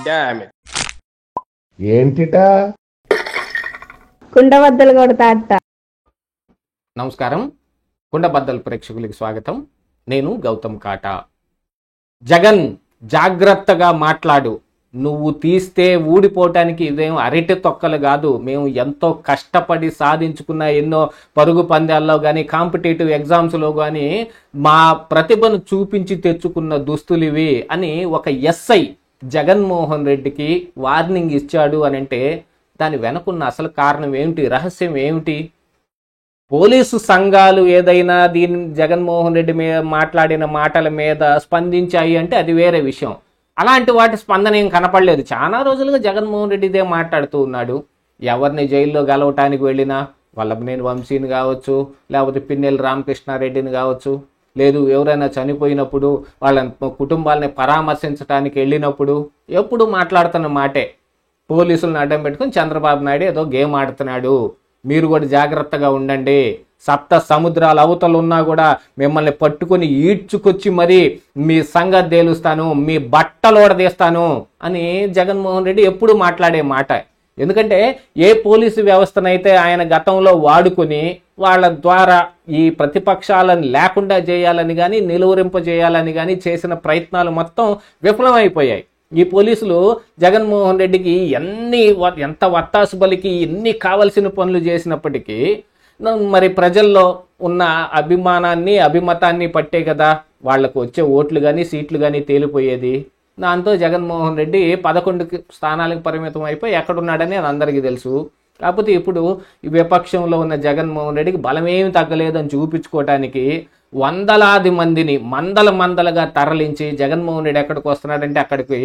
Damn it. ఏంటిటా కుండబద్దలు కొడతా అట్ట. నమస్కారం, కుండబద్దలు ప్రేక్షకులకి స్వాగతం. నేను గౌతమ్ కాటా. జగన్ జాగ్రత్తగా మాట్లాడు, నువ్వు తీస్తే ఊడిపోవటానికి ఇదేం అరటి తొక్కలు కాదు. మేము ఎంతో కష్టపడి సాధించుకున్న ఎన్నో పరుగు పందాల్లో కానీ కాంపిటేటివ్ ఎగ్జామ్స్లో కానీ మా ప్రతిభను చూపించి తెచ్చుకున్న దుస్తులు ఇవి అని ఒక ఎస్ఐ జగన్మోహన్ రెడ్డికి వార్నింగ్ ఇచ్చాడు అని అంటే దాని వెనకున్న అసలు కారణం ఏమిటి, రహస్యం ఏమిటి? పోలీసు సంఘాలు ఏదైనా దీని జగన్మోహన్ రెడ్డి మీద మాట్లాడిన మాటల మీద స్పందించాయి అంటే అది వేరే విషయం. అలాంటి వాటి స్పందన ఏం కనపడలేదు. చాలా రోజులుగా జగన్మోహన్ రెడ్డి ఇదే మాట్లాడుతూ ఉన్నాడు. ఎవరిని జైల్లో గెలవటానికి వెళ్ళినా, వల్లభనేని వంశీని కావచ్చు, లేకపోతే పిన్నెల్లి రామకృష్ణారెడ్డిని కావచ్చు, లేదు ఎవరైనా చనిపోయినప్పుడు వాళ్ళ కుటుంబాలని పరామర్శించడానికి వెళ్ళినప్పుడు ఎప్పుడు మాట్లాడుతున్న మాటే, పోలీసులను అడ్డం పెట్టుకుని చంద్రబాబు నాయుడు ఏదో గేమ్ ఆడుతున్నాడు, మీరు కూడా జాగ్రత్తగా ఉండండి, సప్త సముద్రాల అవతల ఉన్నా కూడా మిమ్మల్ని పట్టుకుని ఈడ్చుకొచ్చి మరి మీ సంగతి తేలుస్తాను, మీ బట్టలు ఓడదీస్తాను అని జగన్మోహన్ రెడ్డి ఎప్పుడు మాట్లాడే మాట. ఎందుకంటే ఏ పోలీసు వ్యవస్థనైతే ఆయన గతంలో వాడుకుని వాళ్ళ ద్వారా ఈ ప్రతిపక్షాలను లేకుండా చేయాలని కానీ నిలువరింపజేయాలని కానీ చేసిన ప్రయత్నాలు మొత్తం విఫలమైపోయాయి. ఈ పోలీసులు జగన్మోహన్ రెడ్డికి ఎంత వత్తాసు బలికి ఎన్ని కావలసిన పనులు చేసినప్పటికీ మరి ప్రజల్లో ఉన్న అభిమానాన్ని అభిమతాన్ని పట్టే కదా వాళ్లకు వచ్చే ఓట్లు కానీ సీట్లు కానీ తేలిపోయేది. దాంతో జగన్మోహన్ రెడ్డి 11 స్థానాలకు పరిమితం అయిపోయి ఎక్కడున్నాడని అది అందరికీ తెలుసు. కాకపోతే ఇప్పుడు ఈ విపక్షంలో ఉన్న జగన్మోహన్ రెడ్డికి బలమేమి తగ్గలేదని చూపించుకోవటానికి వందలాది మందిని మందలుగా తరలించి జగన్మోహన్ రెడ్డి ఎక్కడికి వస్తున్నాడంటే అక్కడికి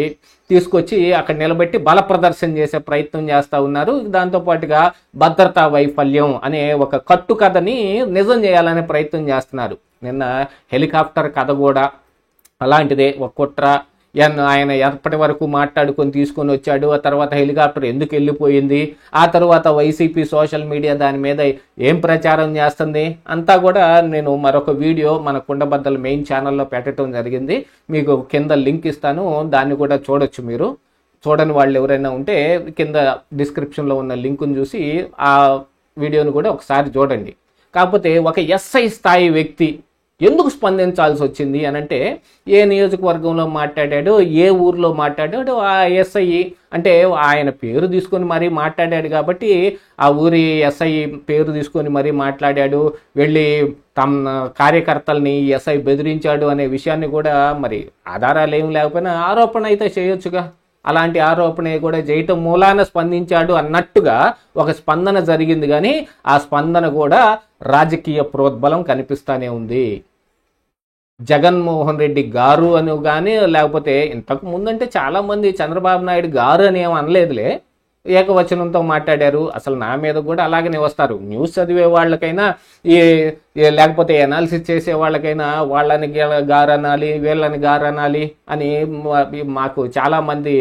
తీసుకొచ్చి అక్కడ నిలబెట్టి బల ప్రదర్శన చేసే ప్రయత్నం చేస్తూ ఉన్నారు. దాంతోపాటుగా భద్రతా వైఫల్యం అనే ఒక కట్టు కథని నిజం చేయాలనే ప్రయత్నం చేస్తున్నారు. నిన్న హెలికాప్టర్ కథ కూడా అలాంటిదే, ఒక కుట్ర. ఆయన ఎప్పటి వరకు మాట్లాడుకొని తీసుకొని వచ్చాడు, ఆ తర్వాత హెలికాప్టర్ ఎందుకు వెళ్ళిపోయింది, ఆ తర్వాత వైసీపీ సోషల్ మీడియా దాని మీద ఏం ప్రచారం చేస్తుంది అంతా కూడా నేను మరొక వీడియో మన కుండబద్దల మెయిన్ ఛానల్లో పెట్టడం జరిగింది. మీకు కింద లింక్ ఇస్తాను, దాన్ని కూడా చూడొచ్చు. మీరు చూడని వాళ్ళు ఎవరైనా ఉంటే కింద డిస్క్రిప్షన్లో ఉన్న లింకును చూసి ఆ వీడియోను కూడా ఒకసారి చూడండి. కాకపోతే ఒక ఎస్ఐ స్థాయి వ్యక్తి ఎందుకు స్పందించాల్సి వచ్చింది అనంటే, ఏ నియోజకవర్గంలో మాట్లాడాడు, ఏ ఊర్లో మాట్లాడాడు, ఆ ఎస్ఐ అంటే ఆయన పేరు తీసుకొని మరీ మాట్లాడాడు కాబట్టి ఆ ఊరి ఎస్ఐ పేరు తీసుకొని మరీ మాట్లాడాడు, వెళ్ళి తమ కార్యకర్తల్ని ఎస్ఐ బెదిరించాడు అనే విషయాన్ని కూడా మరి ఆధారాలు ఏం లేకపోయినా ఆరోపణ అయితే చేయొచ్చుగా. అలాంటి ఆరోపణ కూడా చేయటం మూలాన స్పందించాడు అన్నట్టుగా ఒక స్పందన జరిగింది. కానీ ఆ స్పందన కూడా రాజకీయ ప్రోద్బలం కనిపిస్తానే ఉంది. జగన్మోహన్ రెడ్డి గారు అని కానీ లేకపోతే ఇంతకు ముందంటే చాలామంది చంద్రబాబు నాయుడు గారు అని ఏం అనలేదులే, ఏకవచనంతో మాట్లాడారు. అసలు నా మీద కూడా అలాగనే వస్తారు. న్యూస్ చదివే వాళ్ళకైనా లేకపోతే ఎనాలిసిస్ చేసే వాళ్ళకైనా వాళ్ళని గారు అనాలి, వీళ్ళని గారు అనాలి అని మాకు చాలామంది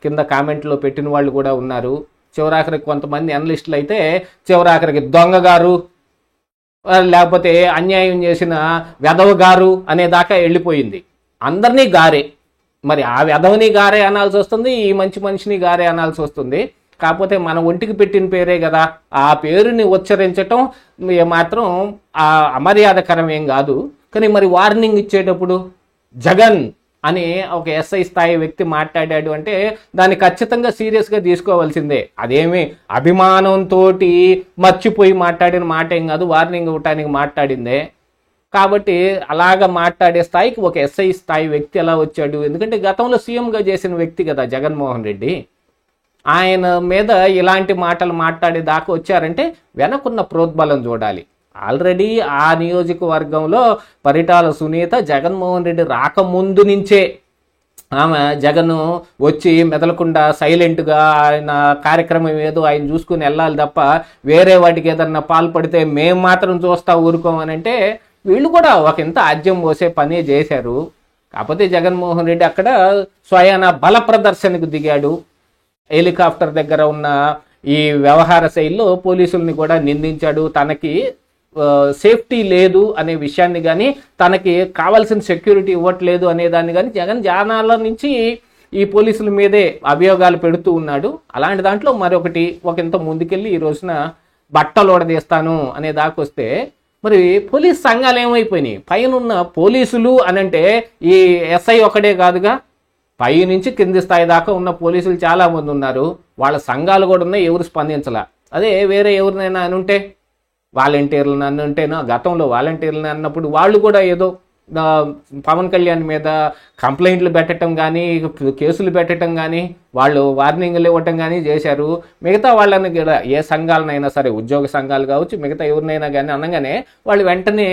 కింద కామెంట్లో పెట్టిన వాళ్ళు కూడా ఉన్నారు. చివరాఖరికి కొంతమంది అనలిస్టులు అయితే చివరాఖరికి దొంగ గారు లేకపోతే అన్యాయం చేసిన వెధవ గారు అనేదాకా వెళ్ళిపోయింది. అందరినీ గారే. మరి ఆ వెధవని గారే అనాల్సి వస్తుంది, ఈ మంచి మనిషిని గారే అనాల్సి వస్తుంది. కాకపోతే మన ఒంటికి పెట్టిన పేరే కదా, ఆ పేరుని ఉచ్చరించటం మాత్రం అమర్యాదకరం ఏం కాదు. కానీ మరి వార్నింగ్ ఇచ్చేటప్పుడు జగన్ అని ఒక ఎస్ఐ స్థాయి వ్యక్తి మాట్లాడాడు అంటే దాన్ని ఖచ్చితంగా సీరియస్గా తీసుకోవాల్సిందే. అదేమి అభిమానంతో మర్చిపోయి మాట్లాడిన మాట ఏం కాదు, వార్నింగ్ ఇవ్వటానికి మాట్లాడిందే. కాబట్టి అలాగా మాట్లాడే స్థాయికి ఒక ఎస్ఐ స్థాయి వ్యక్తి ఎలా వచ్చాడు? ఎందుకంటే గతంలో సీఎంగా చేసిన వ్యక్తి కదా జగన్మోహన్ రెడ్డి. ఆయన మీద ఇలాంటి మాటలు మాట్లాడే దాకా వచ్చారంటే వెనకున్న ప్రోద్బలం చూడాలి. ఆల్రెడీ ఆ నియోజకవర్గంలో పరిటాల సునీత జగన్మోహన్ రెడ్డి రాకముందు నుంచే ఆమె జగన్ వచ్చి మెదలకుండా సైలెంట్గా ఆయన కార్యక్రమం ఏదో ఆయన చూసుకుని వెళ్ళాలి తప్ప వేరే వాటికి ఏదన్నా పాల్పడితే మేము మాత్రం చూస్తా ఊరుకోమనంటే వీళ్ళు కూడా ఒక ఇంత ఆజ్యం పోసే పనే చేశారు. కాకపోతే జగన్మోహన్ రెడ్డి అక్కడ స్వయాన బల ప్రదర్శనకు దిగాడు. హెలికాప్టర్ దగ్గర ఉన్న ఈ వ్యవహార శైలిలో పోలీసుల్ని కూడా నిందించాడు. తనకి సేఫ్టీ లేదు అనే విషయాన్ని కానీ తనకి కావాల్సిన సెక్యూరిటీ ఇవ్వట్లేదు అనే దాన్ని కానీ జగన్ జనాల నుంచి ఈ పోలీసుల మీదే అభియోగాలు పెడుతూ ఉన్నాడు. అలాంటి దాంట్లో మరొకటి ఇంత ముందుకెళ్ళి ఈ రోజున బట్టలు ఓడదీస్తాను అనే దాకొస్తే మరి పోలీస్ సంఘాలు ఏమైపోయినాయి? పైనున్న పోలీసులు అనంటే ఈ ఎస్ఐ ఒకడే కాదుగా, పై నుంచి కింది స్థాయి దాకా ఉన్న పోలీసులు చాలా మంది ఉన్నారు. వాళ్ళ సంఘాలు కూడా ఉన్నాయి, ఎవరు స్పందించలా. అదే వేరే ఎవరినైనా అని ఉంటే, వాలంటీర్లను అని ఉంటేనో, గతంలో వాలంటీర్లను అన్నప్పుడు వాళ్ళు కూడా ఏదో పవన్ కళ్యాణ్ మీద కంప్లైంట్లు పెట్టడం కానీ, కేసులు పెట్టడం కానీ, వాళ్ళు వార్నింగ్లు ఇవ్వటం కానీ చేశారు. మిగతా వాళ్ళని కూడా ఏ సంఘాలనైనా సరే, ఉద్యోగ సంఘాలు కావచ్చు, మిగతా ఎవరినైనా కానీ అనగానే వాళ్ళు వెంటనే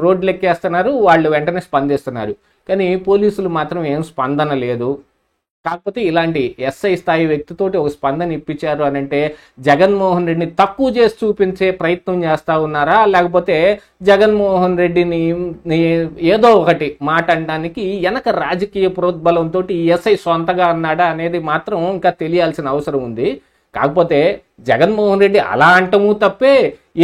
రోడ్లు ఎక్కేస్తున్నారు, వాళ్ళు వెంటనే స్పందిస్తున్నారు. కానీ పోలీసులు మాత్రం ఏం స్పందన లేదు. కాకపోతే ఇలాంటి ఎస్ఐ స్థాయి వ్యక్తితోటి ఒక స్పందన ఇప్పించారు అని అంటే జగన్మోహన్ రెడ్డిని తక్కువ చేసి చూపించే ప్రయత్నం చేస్తూ ఉన్నారా, లేకపోతే జగన్మోహన్ రెడ్డిని ఏదో ఒకటి మాట అనడానికి వెనక రాజకీయ ప్రోద్బలంతో ఎస్ఐ సొంతగా అన్నాడా అనేది మాత్రం ఇంకా తెలియాల్సిన అవసరం ఉంది. కాకపోతే జగన్మోహన్ రెడ్డి అలా అంటము తప్పే,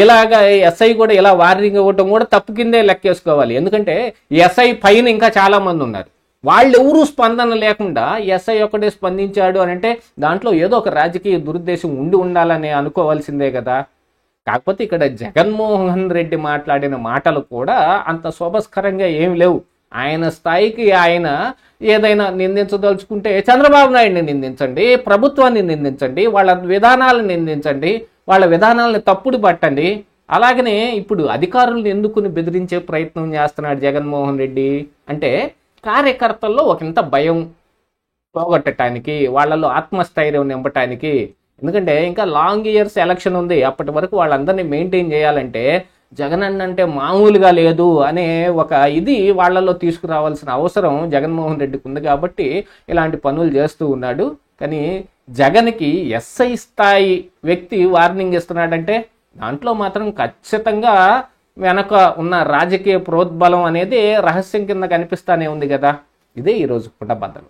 ఇలాగా ఎస్ఐ కూడా ఇలా వార్నింగ్ ఇవ్వటం కూడా తప్పు కిందే లెక్కేసుకోవాలి. ఎందుకంటే ఎస్ఐ పైన ఇంకా చాలా మంది ఉన్నారు. వాళ్ళు ఎవరూ స్పందన లేకుండా ఎస్ఐ ఒక్కడే స్పందించాడు అని అంటే దాంట్లో ఏదో ఒక రాజకీయ దురుద్దేశం ఉండి ఉండాలని అనుకోవాల్సిందే కదా. కాకపోతే ఇక్కడ జగన్మోహన్ రెడ్డి మాట్లాడిన మాటలు కూడా అంత శోభస్కరంగా ఏమి లేవు. ఆయన స్థాయికి ఆయన ఏదైనా నిందించదలుచుకుంటే చంద్రబాబు నాయుడిని నిందించండి, ప్రభుత్వాన్ని నిందించండి, వాళ్ళ విధానాలను నిందించండి, వాళ్ళ విధానాలను తప్పుడు పట్టండి. అలాగనే ఇప్పుడు అధికారులను ఎందుకుని బెదిరించే ప్రయత్నం చేస్తున్నాడు జగన్మోహన్ రెడ్డి అంటే కార్యకర్తల్లో ఒకంత భయం పోగొట్టడానికి, వాళ్ళలో ఆత్మస్థైర్యం నింపటానికి. ఎందుకంటే ఇంకా లాంగ్ ఇయర్స్ ఎలక్షన్ ఉంది, అప్పటి వరకు వాళ్ళందరినీ మెయింటైన్ చేయాలంటే జగన్ అంటే మామూలుగా లేదు అనే ఒక ఇది వాళ్ళలో తీసుకురావాల్సిన అవసరం జగన్మోహన్ రెడ్డికి ఉంది. కాబట్టి ఇలాంటి పనులు చేస్తూ ఉన్నాడు. కానీ జగన్కి ఎస్ఐ స్థాయి వ్యక్తి వార్నింగ్ ఇస్తున్నాడంటే దాంట్లో మాత్రం ఖచ్చితంగా వెనక ఉన్న రాజకీయ ప్రోద్బలం అనేది రహస్యం కింద కనిపిస్తానే ఉంది కదా. ఇదే ఈరోజు కుండబద్దలు.